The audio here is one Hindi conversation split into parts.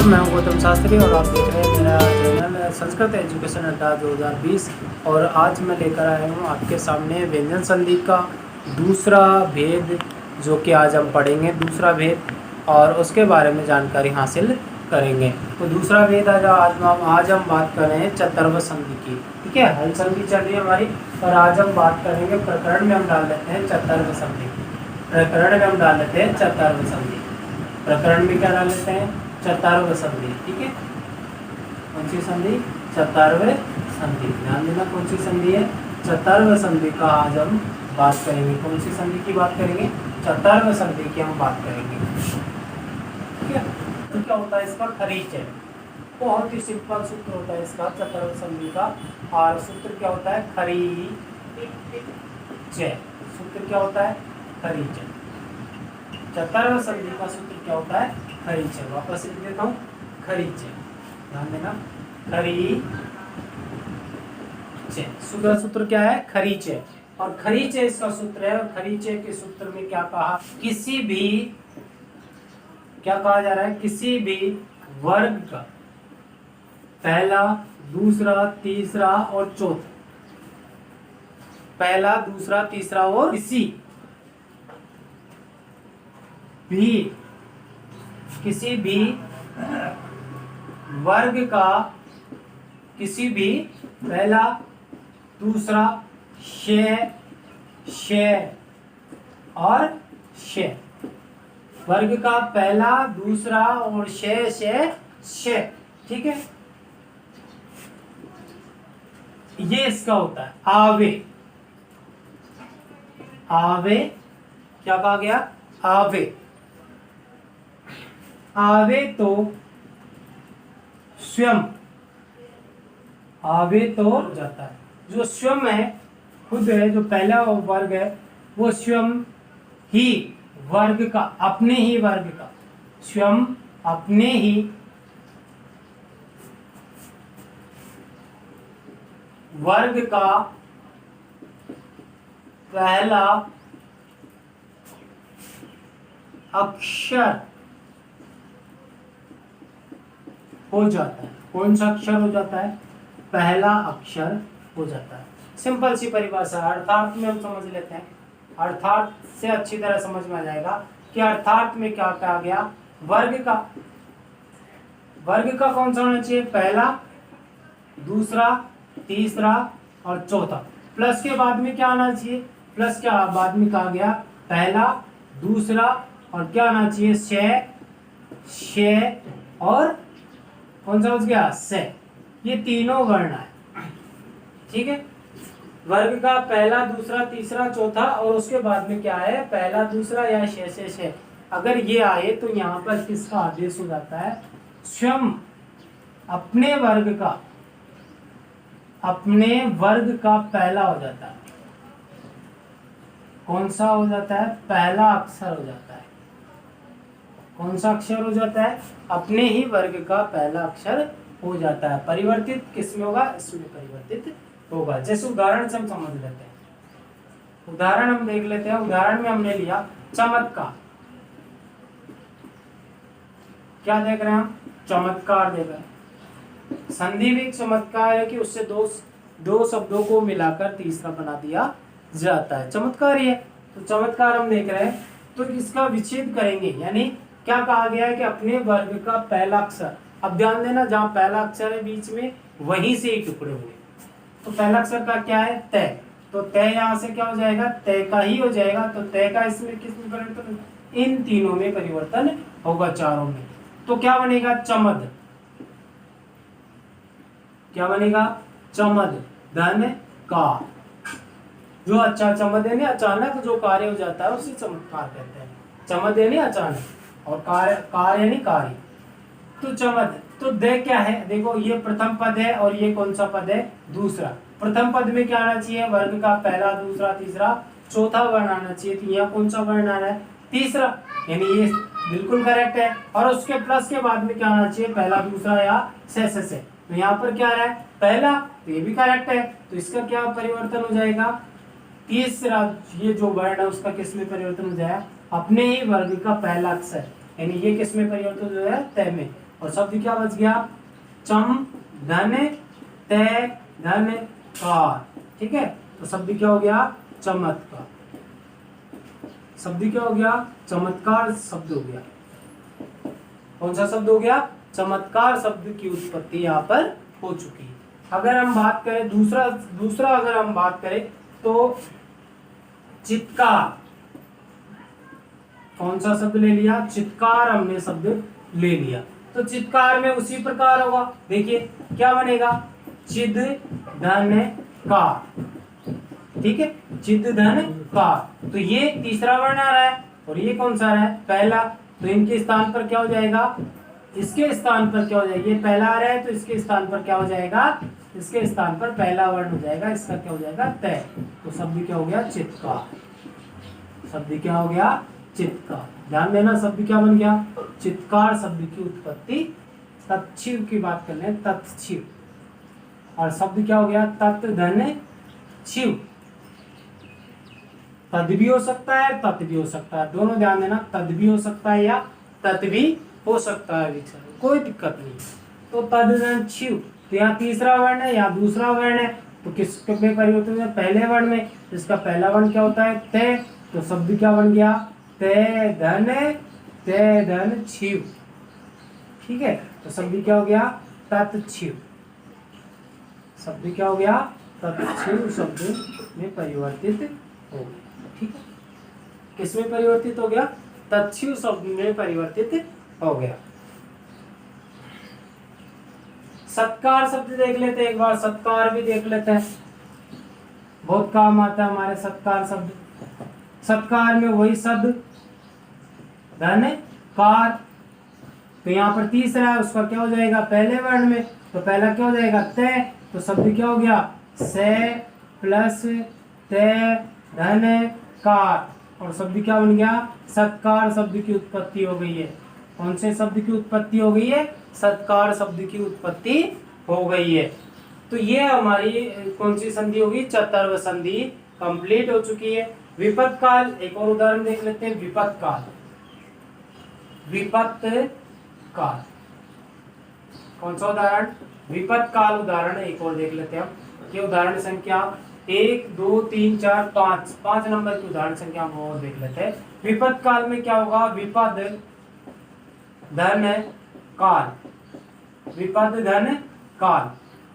नमस्कार, मैं हूं गौतम शास्त्री और आप देख रहे हैं मेरा चैनल संस्कृत एजुकेशन अड्डा 2020। और आज मैं लेकर आया हूं आपके सामने व्यंजन संधि का दूसरा भेद, जो कि आज हम पढ़ेंगे दूसरा भेद और उसके बारे में जानकारी हासिल करेंगे। तो दूसरा भेद आज हम बात कर रहे हैं चतुर्व संधि की। ठीक है, हल संधि चल रही है हमारी और आज हम बात करेंगे प्रकरण में हम डाल लेते हैं चतुर्व संधि। प्रकरण में हम डाल लेते हैं चतुर्व संधि। प्रकरण में क्या डाल लेते हैं? चतुर्व संधि। ठीक है, कौन सी संधि? चतुर्व संधि। ध्यान देना, कौन सी संधि है? चतुर्व संधि का आज हम बात करेंगे। कौन सी संधि की बात करेंगे? चतुर्व संधि की हम बात करेंगे। ठीक है, तो क्या होता है इसका? खरीच है। बहुत ही सिंपल सूत्र होता है इसका चतुर्व संधि का। और सूत्र क्या होता है? खरीच। सूत्र क्या होता है? खरीच। चतुर्व संधि का सूत्र क्या होता है? खरीच। वापस लिख देता हूँ, खरीच। ध्यान देना, खरीच। सूत्र क्या है? खरीच। और खरीच इसका सूत्र है। और खरीच के सूत्र में क्या कहा? किसी भी, क्या कहा जा रहा है? किसी भी वर्ग का पहला, दूसरा, तीसरा और चौथा, पहला, दूसरा, तीसरा और किसी भी वर्ग का, किसी भी पहला, दूसरा, और वर्ग का पहला, दूसरा और ठीक है, ये इसका होता है आवे। क्या कहा गया? आवे तो स्वयं, आवे तो हो जाता है। जो स्वयं है, खुद है, जो पहला वर्ग है, वो स्वयं ही वर्ग का, अपने ही वर्ग का, स्वयं अपने ही वर्ग का पहला अक्षर हो जाता है। कौन सा अक्षर हो जाता है? पहला अक्षर हो जाता है। सिंपल सी परिभाषा। अर्थात में हम समझ लेते हैं, अर्थात से अच्छी तरह समझ में आ जाएगा कि अर्थात में क्या कहा गया? वर्ग का कौन सा होना चाहिए? पहला, दूसरा, तीसरा और चौथा। प्लस के बाद में क्या आना चाहिए? प्लस के बाद में कहा गया पहला, दूसरा और क्या आना चाहिए? और कौन सा बच गया? से। ये तीनों वर्ण है। ठीक है, वर्ग का पहला, दूसरा, तीसरा, चौथा और उसके बाद में क्या है? पहला, दूसरा या से। अगर ये आए तो यहाँ पर किसका आदेश हो जाता है? स्वयं अपने वर्ग का पहला हो जाता है। कौन सा हो जाता है? पहला अक्षर हो जाता है। कौन सा अक्षर हो जाता है? अपने ही वर्ग का पहला अक्षर हो जाता है। परिवर्तित किसमें होगा? इसमें परिवर्तित होगा। जैसे उदाहरण से हम समझ लेते हैं। उदाहरण हम देख लेते हैं। उदाहरण में हमने लिया चमत्कार। क्या देख रहे हैं हम? चमत्कार देख रहे हैं। संधि भी एक चमत्कार है कि उससे दो शब्दों को मिलाकर तीसरा बना दिया जाता है। चमत्कार ही है। तो चमत्कार हम देख रहे हैं, तो इसका विच्छेद करेंगे। यानी क्या कहा गया है कि अपने वर्ग का पहला अक्षर। अब ध्यान देना, जहां पहला अक्षर है बीच में, वहीं से ही टुकड़े हुए। तो पहला अक्षर का क्या है? तय। तो तय यहां से क्या हो जाएगा? तय का ही हो जाएगा। तो तय का इसमें किसमें परिवर्तन? इन तीनों में परिवर्तन होगा, चारों में। तो क्या बनेगा? चमद। क्या बनेगा? चमद। धन कार। जो अच्छा चमद है, अचानक जो कार्य हो जाता है उसे चमत्कार कहते हैं। चमद है अचानक, और कार यानी कार्य। तो चमद। तो दे क्या है? देखो, ये प्रथम पद है और ये कौन सा पद है? दूसरा। प्रथम पद में क्या आना चाहिए? वर्ग का पहला, दूसरा, तीसरा, चौथा वर्ण आना चाहिए। तो यहाँ कौन सा वर्ण आ रहा है? तीसरा। यानी ये बिल्कुल करेक्ट है। और उसके प्लस के बाद में क्या आना चाहिए? पहला, दूसरा या से। तो यहाँ पर क्या आ रहा है? पहला। तो ये भी करेक्ट है। तो इसका क्या परिवर्तन हो जाएगा? तीसरा ये जो वर्ण है उसका किस में परिवर्तन हो जाएगा? अपने ही वर्ग का पहला अक्षर, यानी ये किस में परिवर्तन हो जाएगा? तय में। और शब्द क्या बच गया, चम धन ते धन कार। ठीक है, तो शब्द क्या हो गया, चमत्कार। शब्द क्या हो गया, चमत्कार शब्द हो गया। कौन सा शब्द हो गया, चमत्कार शब्द की उत्पत्ति यहाँ पर हो चुकी है। अगर हम बात करें दूसरा अगर हम बात करें तो चित्कार। कौन सा शब्द ले लिया, चित्कार हमने शब्द ले लिया। तो चित्कार में उसी प्रकार होगा, देखिए क्या बनेगा, चिद धन कार। ठीक है, चिद धन कार। तो ये तीसरा वर्ण आ रहा है और ये कौन सा आ रहा है, पहला। तो इनके स्थान पर क्या हो जाएगा, इसके स्थान पर क्या हो जाएगा, ये पहला आ रहा है तो इसके स्थान पर क्या हो जाएगा, इसके स्थान पर पहला वर्ण हो जाएगा, इसका क्या हो जाएगा, तय। तो शब्द क्या हो गया, चित्कार। शब्द क्या हो गया, चित्कार। ध्यान देना, शब्द क्या बन गया, चित्कार शब्द की उत्पत्ति। तत्छिव की बात कर ले, तत्छिव। और शब्द क्या हो गया, तत् धन छिव। तद भी हो सकता है, तत् भी हो सकता है, दोनों ध्यान देना, तद भी हो सकता है या तत् भी हो सकता है, कोई दिक्कत नहीं। तो तद धन छिव, तो यहाँ तीसरा वर्ण है या दूसरा वर्ण है, तो किस में परिवर्तन है, पहले वर्ण में। इसका पहला वर्ण क्या होता है, ते। तो शब्द क्या बन गया, ते धन छिव। ठीक है, तो शब्द क्या हो गया, तत्छिव। शब्द क्या हो गया, तत्छिव शब्द में परिवर्तित हो गया। ठीक है, किसमें परिवर्तित हो गया, तत्छिव शब्द में परिवर्तित हो गया। सत्कार शब्द देख लेते हैं एक बार, सत्कार भी देख लेते हैं, बहुत काम आता है हमारे सत्कार शब्द। सत्कार में वही शब्द धन कार। तो यहाँ पर तीसरा है, उसका क्या हो जाएगा, पहले वर्ण में, तो पहला क्या हो जाएगा, तय। तो शब्द क्या हो गया, से प्लस तय धन कार। और शब्द क्या बन गया, सत्कार शब्द की उत्पत्ति हो गई है। कौन से शब्द की उत्पत्ति हो गई है, सत्कार शब्द की उत्पत्ति हो गई है। तो ये हमारी कौन सी संधि होगी, चतुर्व संधि कंप्लीट हो चुकी है। विपत्त काल, एक और उदाहरण देख लेते हैं, विपत्त काल। विपत्त काल कौन सा उदाहरण, विपत्त काल उदाहरण एक और देख लेते हैं हम। ये उदाहरण संख्या 1 2 3 4 5 नंबर की उदाहरण संख्या हम और देख लेते हैं। विपत्त काल में क्या होगा, विपद धन काल, विपद धन काल।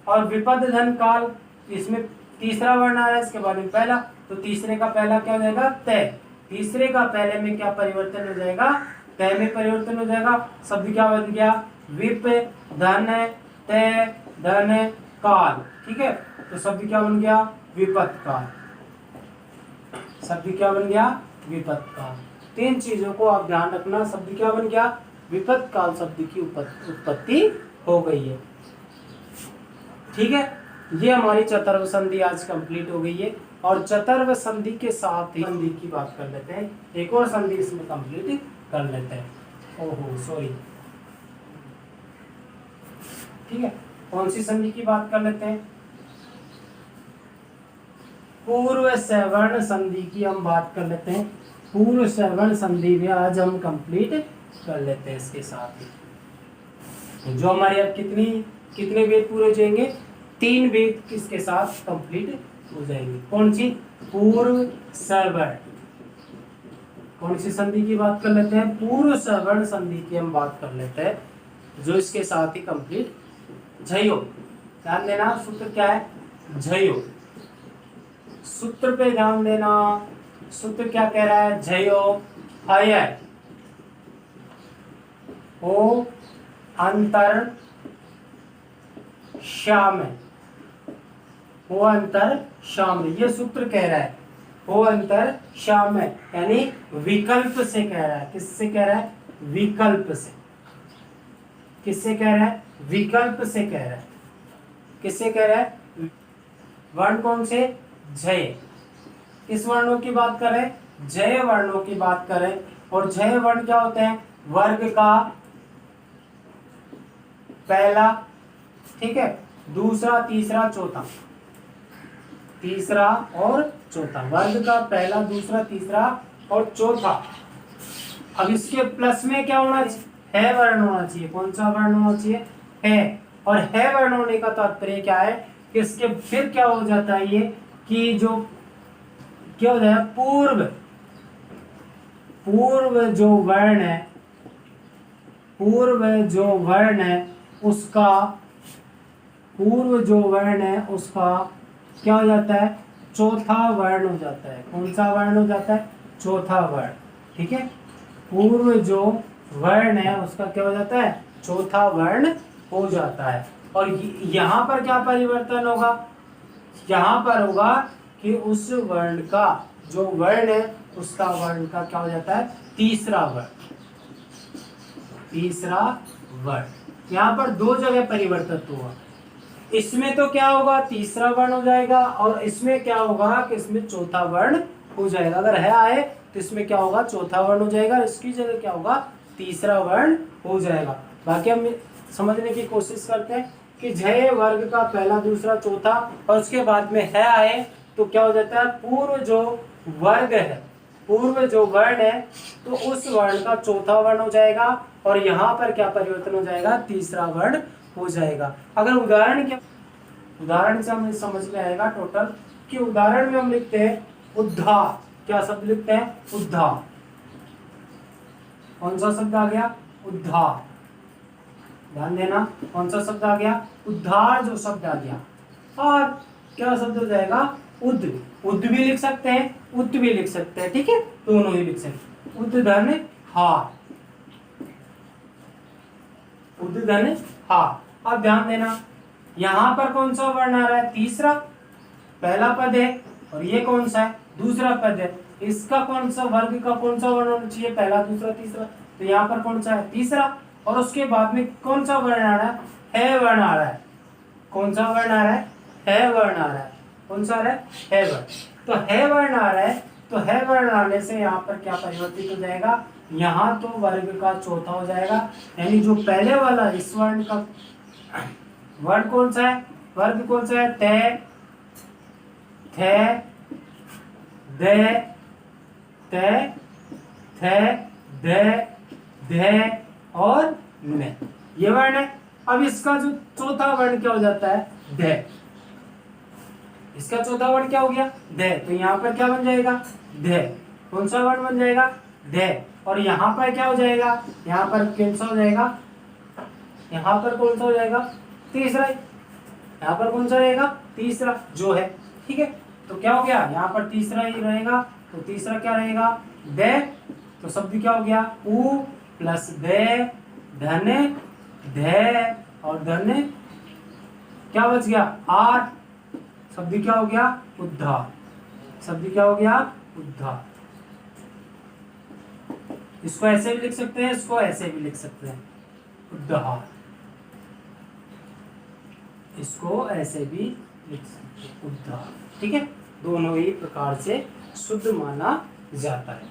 और विपद धन काल, इसमें तीसरा वर्ण आ रहा है, इसके बाद में पहला, तो तीसरे का पहला क्या हो जाएगा, तय। तीसरे का पहले में क्या परिवर्तन हो जाएगा, तय में परिवर्तन हो जाएगा। शब्द क्या बन गया, विप धन तय धन काल। ठीक है, तो शब्द क्या बन गया, विपत्त काल। शब्द क्या बन गया, विपत्त काल। तीन चीजों को आप ध्यान रखना, शब्द क्या बन गया, विपत्त काल शब्द की उत्पत्ति हो गई है। ठीक है, ये हमारी चतुर्व संधि आज कंप्लीट हो गई है। और चतुर्व संधि के साथ ही संधि की बात कर लेते हैं, एक और संधि इसमें कंप्लीट कर लेते हैं। ओहो सॉरी, ठीक है, कौन सी संधि की बात कर लेते हैं, पूर्व सवर्ण संधि की हम बात कर लेते हैं। पूर्व सवर्ण संधि भी आज हम कंप्लीट कर लेते हैं इसके साथ ही। जो हमारे अब कितने वेद पूरे हो जाएंगे, 3 वेद किसके साथ कंप्लीट हो जाएंगे। कौन सी, पूर्व सवर्ण। कौन सी संधि की बात कर लेते हैं, पूर्व सवर्ण संधि की हम बात कर लेते हैं, जो इसके साथ ही कंप्लीट। झयो, ध्यान देना, सूत्र क्या है, झयो। सूत्र पे ध्यान देना, सूत्र क्या कह रहा है, झयो अय ओ अंतर श्याम, वो अंतर श्याम, ये सूत्र कह रहा है, वो अंतर श्याम है, यानी विकल्प से कह रहा है। किससे कह रहा है, विकल्प से। किससे कह रहा है, विकल्प से कह रहा है। किससे कह रहा है, वर्ण कौन से, जय। किस वर्णों की बात करें, जय वर्णों की बात करें। और जय वर्ण क्या होते हैं, वर्ग का पहला, ठीक है, दूसरा, तीसरा, चौथा। तीसरा और चौथा, वर्ग का पहला, दूसरा, तीसरा और चौथा। अब इसके प्लस में क्या होना है वर्ण होना चाहिए। कौन सा वर्ण होना चाहिए? है। और है वर्ण होने का तात्पर्य क्या है कि इसके फिर क्या हो जाता है ये कि जो क्या हो जाएगा, पूर्व जो वर्ण है, पूर्व जो वर्ण है उसका, पूर्व जो वर्ण है उसका क्या हो जाता है? चौथा वर्ण हो जाता है। कौन सा वर्ण हो जाता है? चौथा वर्ण। ठीक है, पूर्व जो वर्ण है उसका क्या हो जाता है? चौथा वर्ण हो जाता है। और यहाँ पर क्या परिवर्तन होगा? यहाँ पर होगा कि उस वर्ण का, जो वर्ण है उसका वर्ण का क्या हो जाता है? तीसरा वर्ण। तीसरा वर्ण यहाँ पर दो जगह परिवर्तित हुआ। इसमें तो क्या होगा? तीसरा वर्ण हो जाएगा, और इसमें क्या होगा कि इसमें चौथा वर्ण हो जाएगा। अगर है आए तो इसमें क्या होगा? चौथा वर्ण हो जाएगा, इसकी जगह क्या होगा? तीसरा वर्ण हो जाएगा। बाकी हम समझने की कोशिश करते हैं कि जय वर्ग का पहला, दूसरा, चौथा और उसके बाद में है आए तो क्या हो जाता है? पूर्व जो वर्ग है, पूर्व जो वर्ण है तो उस वर्ण का चौथा वर्ण हो जाएगा, और यहाँ पर क्या परिवर्तन हो जाएगा? तीसरा वर्ण हो जाएगा। अगर उदाहरण से हमें समझ में आएगा टोटल कि उदाहरण में हम लिखते हैं उद्धार। क्या शब्द लिखते हैं? उद्धार। कौन सा शब्द आ गया? उद्धार। ध्यान देना, कौन सा शब्द आ गया? उद्धार जो शब्द आ गया। और क्या शब्द हो जाएगा? उद्ध। उद्ध भी लिख सकते हैं, उद्ध भी लिख सकते हैं। ठीक है, दोनों ही लिख सकते हैं। उद्ध धन हार, उद्ध धन हार। अब ध्यान देना, यहां पर कौन सा वर्ण आ रहा है? तीसरा। पहला पद है और ये कौन सा है? दूसरा पद है। इसका कौन सा वर्ग का कौन सा वर्ण होना चाहिए? पहला, दूसरा, तीसरा। तो यहाँ पर कौन सा है? तीसरा। और उसके बाद में कौन सा वर्ण आ रहा है? है वर्ण आ रहा है। कौन सा वर्ण आ रहा है? है वर्ण आ रहा है। कौन सा आ रहा है? है वर्ण। तो है वर्ण आ रहा है, तो है वर्ण आने से यहाँ पर क्या परिवर्तित हो जाएगा? यहाँ तो वर्ग का चौथा हो जाएगा, यानी जो पहले वाला इस वर्ण का वर्ण कौन सा है? वर्ग कौन सा है? ते, थे, दे, ते, थे, दे, धे और ने, ये वर्ण है। अब इसका जो चौथा वर्ण क्या हो जाता है? धे। इसका चौथा वर्ण क्या हो गया? धे। तो यहाँ पर क्या बन जाएगा? धे। कौन सा वर्ण बन जाएगा? धे। और यहाँ पर क्या हो जाएगा? यहाँ पर कौन सा हो जाएगा? यहाँ पर कौन सा हो जाएगा? तीसरा। यहाँ पर कौन सा रहेगा? तीसरा जो है। ठीक है, तो क्या हो गया? यहाँ पर तीसरा ही रहेगा, तो तीसरा क्या रहेगा? दे। तो शब्द क्या हो गया? उ प्लस दे, धने, धे और धने, क्या बच गया? आर। शब्द क्या हो गया? उद्धार। शब्द क्या हो गया? उद्धार। इसको ऐसे भी लिख सकते हैं, इसको ऐसे भी लिख सकते हैं, उद्धार। इसको ऐसे भी लिख सकते हैं, उद्धार। ठीक है, दोनों ही प्रकार से शुद्ध माना जाता है।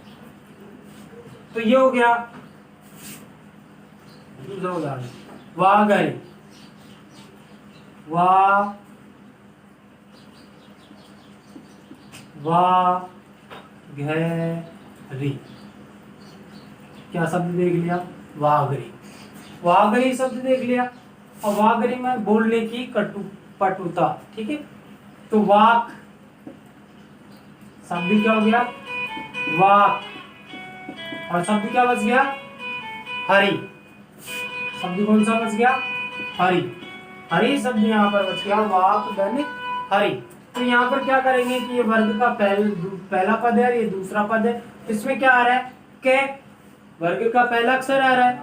तो ये हो गया दूसरा उदाहरण, वाघरी। वाघरी क्या शब्द देख लिया? वाघरी। वाघरी शब्द देख लिया, और वाघरी में बोलने की पटुता। ठीक है, तो वाक शब्द क्या हो गया? वाक। और शब्द क्या बच गया? हरि। शब्द कौन सा बच गया? हरि। हरि शब्द यहाँ पर बच गया, वाक धन हरि। तो यहाँ पर क्या करेंगे कि ये वर्ग का पहला पद है और ये दूसरा पद है। इसमें क्या आ रहा है? के। वर्ग का पहला अक्षर आ रहा है,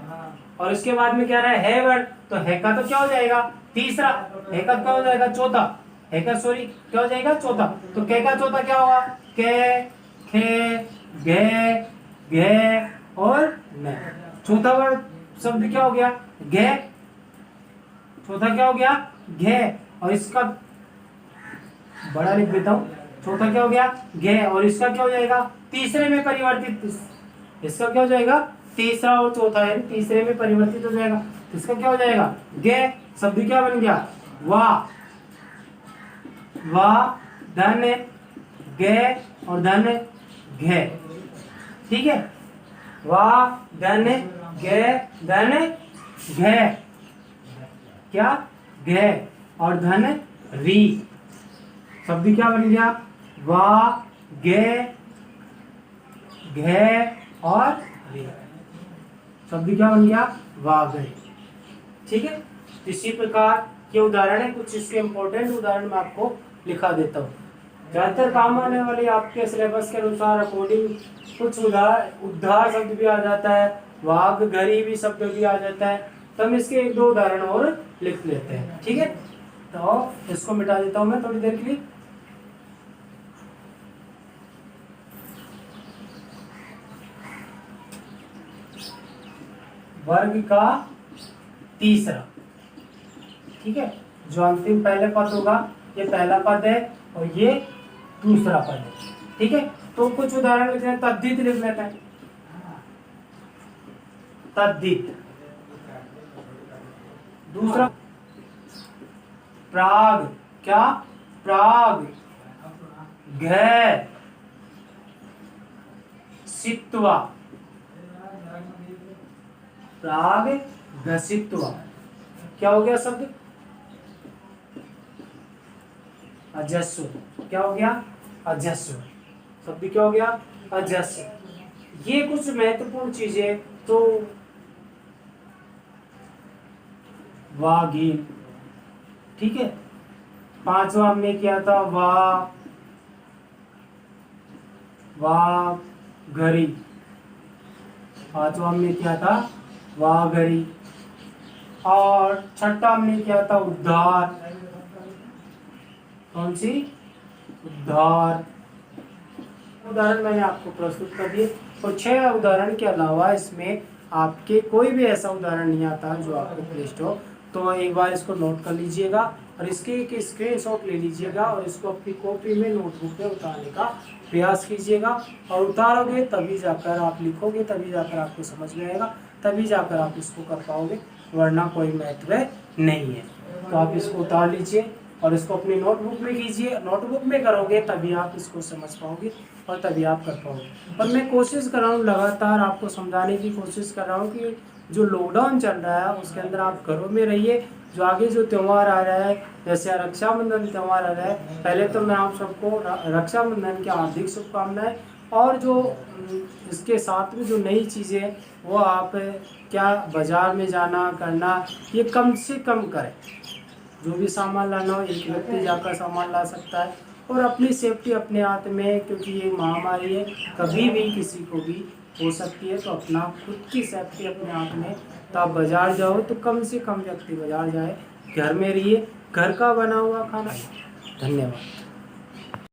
और इसके बाद में क्या आ रहा है? है वर्ण। तो है का तो क्या हो जाएगा? तीसरा। है का क्या हो जाएगा? चौथा। है का सॉरी क्या हो जाएगा? चौथा। तो के का चौथा क्या होगा? के, खे, गे, घे और ने। चौथा वर्ण शब्द क्या हो गया? घे। चौथा क्या हो गया? घे। और इसका बड़ा लिख देता हूं, चौथा क्या हो गया? घे। और इसका क्या हो जाएगा? तीसरे में परिवर्तित। इसका क्या हो जाएगा? तीसरा और चौथा यानी तीसरे में परिवर्तित हो जाएगा। इसका क्या हो जाएगा? गे। शब्द क्या बन गया? वाह। वाह धन गे और धन घे। ठीक है, वाह धन गे धन घ, क्या घ, और धन री, शब्द क्या बन गया वा गे घ और री, शब्द क्या बन गया वागय। ठीक है, इसी प्रकार के उदाहरण है, कुछ इसके इंपॉर्टेंट उदाहरण मैं आपको लिखा देता हूँ। ज्यादातर काम आने वाली आपके सिलेबस के अनुसार अकॉर्डिंग कुछ उद्धार शब्द भी आ जाता है, वाघ घरी भी शब्द भी आ जाता है, तो हम इसके एक दो उदाहरण और लिख लेते हैं। ठीक है, तो इसको मिटा देता हूं मैं थोड़ी देर के लिए। वर्ग का तीसरा, ठीक है, जो अंतिम पहले पद होगा ये पहला पद है और ये दूसरा पद है। ठीक है, तो कुछ उदाहरण लिखते हैं, तद्धित लिख लेते हैं, तद्धित। दूसरा प्राग, क्या प्राग घ सित्वा, प्राग घसित्वा, क्या हो गया शब्द अजस्व, क्या हो गया अजस्व, शब्द क्या हो गया अजस्व। ये कुछ महत्वपूर्ण चीजें, तो वागीन, ठीक है, पांचवा हमने किया था वा घरी, पांचवा हमने किया था वाघरी, और छठा हमने किया था उद्धार, कौन सी उद्धार। उदाहरण मैंने आपको प्रस्तुत कर दिए, और 6 उदाहरण के अलावा इसमें आपके कोई भी ऐसा उदाहरण नहीं आता जो आपको क्लिष्ट हो, तो एक बार इसको नोट कर लीजिएगा और इसके एक स्क्रीनशॉट ले लीजिएगा और इसको अपनी कॉपी में नोटबुक में उतारने का प्रयास कीजिएगा, और उतारोगे तभी जाकर आप लिखोगे, तभी जाकर आपको समझ में आएगा, तभी जाकर आप इसको कर पाओगे, वरना कोई महत्व नहीं है। तो आप इसको उतार लीजिए और इसको अपनी नोटबुक में कीजिए, नोटबुक में करोगे तभी आप इसको समझ पाओगे और तभी आप कर पाओगे। और मैं कोशिश कर रहा हूँ, लगातार आपको समझाने की कोशिश कर रहा हूँ कि जो लॉकडाउन चल रहा है उसके अंदर आप घरों में रहिए, जो आगे जो त्यौहार आ रहा है, जैसे रक्षाबंधन त्यौहार आ रहा है, पहले तो मैं आप सबको रक्षाबंधन की हार्दिक शुभकामनाएं, और जो इसके साथ में जो नई चीज़ें वो आप क्या बाज़ार में जाना करना ये कम से कम करें। जो भी सामान लाना हो एक व्यक्ति जाकर सामान ला सकता है, और अपनी सेफ्टी अपने हाथ में है, क्योंकि ये महामारी है, कभी भी किसी को भी हो सकती है, तो अपना खुद की सेफ्टी अपने हाथ में। तो आप बाज़ार जाओ तो कम से कम व्यक्ति बाज़ार जाए, घर में रहिए, घर का बना हुआ खाना। धन्यवाद।